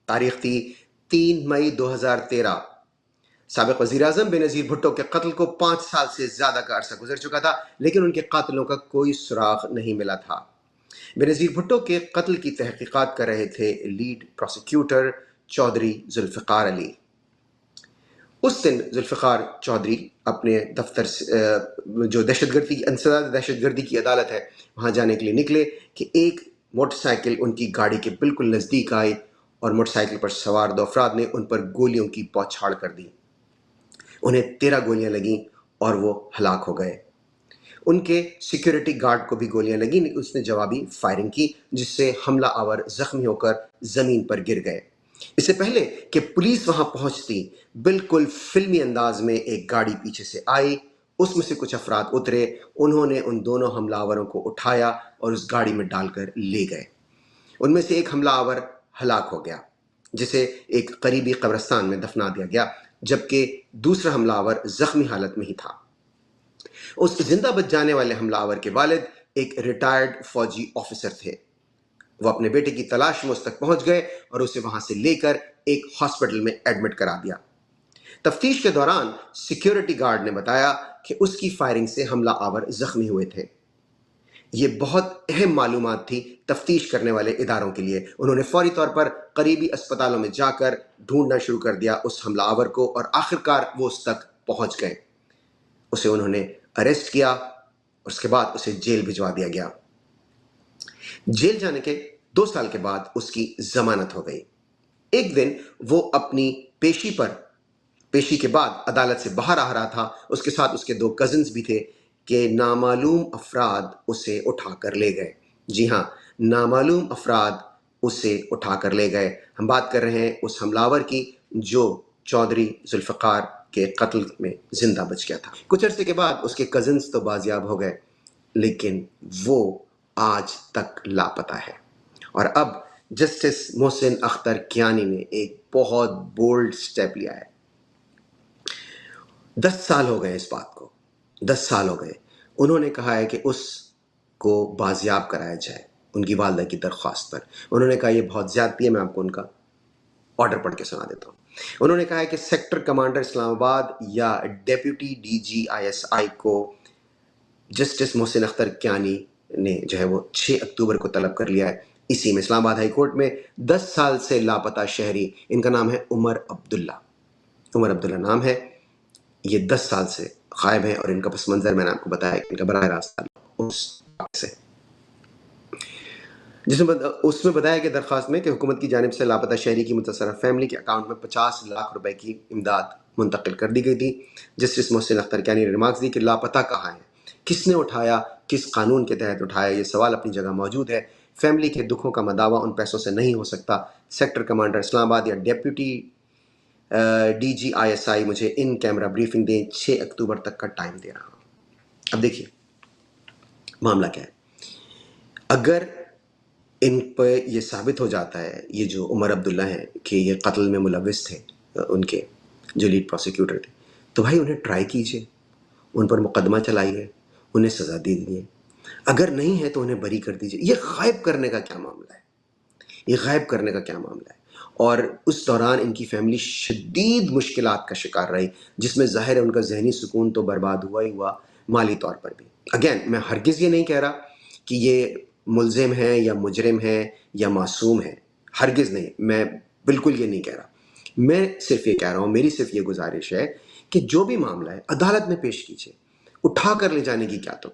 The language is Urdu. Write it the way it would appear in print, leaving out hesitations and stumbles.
تاریخ تھی 3 مئی 2013۔ سابق وزیر اعظم بے نظیر بھٹو کے قتل کو 5 سال سے زیادہ کا عرصہ گزر چکا تھا، لیکن ان کے قاتلوں کا کوئی سراغ نہیں ملا تھا۔ بے نظیر بھٹو کے قتل کی تحقیقات کر رہے تھے لیڈ پروسیکیوٹر چودھری ذوالفقار علی۔ اس دن ذوالفقار چودھری اپنے دفتر جو انسداد دہشت گردی کی عدالت ہے وہاں جانے کے لیے نکلے کہ ایک موٹر سائیکل ان کی گاڑی کے بالکل نزدیک آئی اور موٹر سائیکل پر سوار 2 افراد نے ان پر گولیوں کی بوچھاڑ کر دی۔ انہیں 13 گولیاں لگیں اور وہ ہلاک ہو گئے۔ ان کے سیکیورٹی گارڈ کو بھی گولیاں لگیں، اس نے جوابی فائرنگ کی جس سے حملہ آور زخمی ہو کر زمین پر گر گئے۔ اس سے پہلے کہ پولیس وہاں پہنچتی، بالکل فلمی انداز میں ایک گاڑی پیچھے سے آئی، اس میں سے کچھ افراد اترے، انہوں نے ان دونوں حملہ آوروں کو اٹھایا اور اس گاڑی میں ڈال کر لے گئے۔ ان میں سے ایک حملہ آور ہلاک ہو گیا جسے ایک قریبی قبرستان میں دفنا دیا گیا، جبکہ دوسرا حملہ آور زخمی حالت میں ہی تھا۔ اس زندہ بچ جانے والے حملہ آور کے والد ایک ریٹائرڈ فوجی آفیسر تھے۔ وہ اپنے بیٹے کی تلاش میں اس تک پہنچ گئے اور اسے وہاں سے لے کر ایک ہاسپٹل میں ایڈمٹ کرا دیا۔ تفتیش کے دوران سیکیورٹی گارڈ نے بتایا کہ اس کی فائرنگ سے حملہ آور زخمی ہوئے تھے۔ یہ بہت اہم معلومات تھی تفتیش کرنے والے اداروں کے لیے۔ انہوں نے فوری طور پر قریبی اسپتالوں میں جا کر ڈھونڈنا شروع کر دیا اس حملہ آور کو، اور آخرکار وہ اس تک پہنچ گئے۔ اسے انہوں نے اریسٹ کیا اور اس کے بعد اسے جیل بھجوا دیا گیا۔ جیل جانے کے 2 سال کے بعد اس کی ضمانت ہو گئی۔ ایک دن وہ اپنی پیشی کے بعد عدالت سے باہر آ رہا تھا، اس کے ساتھ اس کے 2 کزنز بھی تھے کہ نامعلوم افراد اسے اٹھا کر لے گئے۔ جی ہاں، نامعلوم افراد اسے اٹھا کر لے گئے۔ ہم بات کر رہے ہیں اس حملہ آور کی جو چودھری ذوالفقار کے قتل میں زندہ بچ گیا تھا۔ کچھ عرصے کے بعد اس کے کزنز تو بازیاب ہو گئے، لیکن وہ آج تک لاپتہ ہے۔ اور اب جسٹس محسن اختر کیانی نے ایک بہت بولڈ سٹیپ لیا ہے۔ 10 سال ہو گئے اس بات کو، 10 سال ہو گئے۔ انہوں نے کہا ہے کہ اس کو بازیاب کرایا جائے ان کی والدہ کی درخواست پر۔ انہوں نے کہا یہ بہت زیادتی ہے، میں آپ کو ان کا آرڈر پڑھ کے سنا دیتا ہوں۔ انہوں نے کہا ہے کہ سیکٹر کمانڈر اسلام آباد یا ڈیپیوٹی DG/ISI کو جسٹس محسن اختر کیانی نے جو ہے وہ 6 اکتوبر کو طلب کر لیا ہے۔ اسی میں اسلام آباد ہائی کورٹ میں 10 سال سے لاپتہ شہری، ان کا نام ہے عمر عبداللہ نام ہے، یہ 10 سال سے غائب ہیں، اور ان کا پس منظر میں نے آپ کو بتایا کہ ان کا براہ راست اس سے اس میں بتایا کہ درخواست میں کہ حکومت کی جانب سے لاپتہ شہری کی متاثرہ فیملی کے اکاؤنٹ میں 50 لاکھ روپے کی امداد منتقل کر دی گئی تھی۔ جسٹس محسن اختر کیانی نے ریمارکس دی کہ لاپتہ کہاں ہے، کس نے اٹھایا، کس قانون کے تحت اٹھایا، یہ سوال اپنی جگہ موجود ہے۔ فیملی کے دکھوں کا مداوع ان پیسوں سے نہیں ہو سکتا۔ سیکٹر کمانڈر اسلام آباد یا ڈیپیوٹی DG/ISI مجھے ان کیمرہ بریفنگ دیں، 6 اکتوبر تک کا ٹائم دے رہا ہوں۔ اب دیکھیے معاملہ کیا ہے۔ اگر ان پہ یہ ثابت ہو جاتا ہے، یہ جو عمر عبداللہ ہیں کہ یہ قتل میں ملوث تھے، ان کے جو لیڈ پروسیکیوٹر تھے، تو بھائی انہیں ٹرائی کیجئے، ان پر مقدمہ چلائیے، انہیں سزا دے دیجیے۔ اگر نہیں ہے تو انہیں بری کر دیجیے۔ یہ غائب کرنے کا کیا معاملہ ہے؟ یہ غائب کرنے کا کیا معاملہ ہے؟ اور اس دوران ان کی فیملی شدید مشکلات کا شکار رہی، جس میں ظاہر ہے ان کا ذہنی سکون تو برباد ہوا ہی ہوا، مالی طور پر بھی۔ اگین میں ہرگز یہ نہیں کہہ رہا کہ یہ ملزم ہیں یا مجرم ہیں یا معصوم ہیں، ہرگز نہیں، میں بالکل یہ نہیں کہہ رہا۔ میں صرف یہ کہہ رہا ہوں، میری صرف یہ گزارش ہے کہ جو بھی معاملہ ہے عدالت میں پیش کیجیے، اٹھا کر لے جانے کی کیا تو ہے۔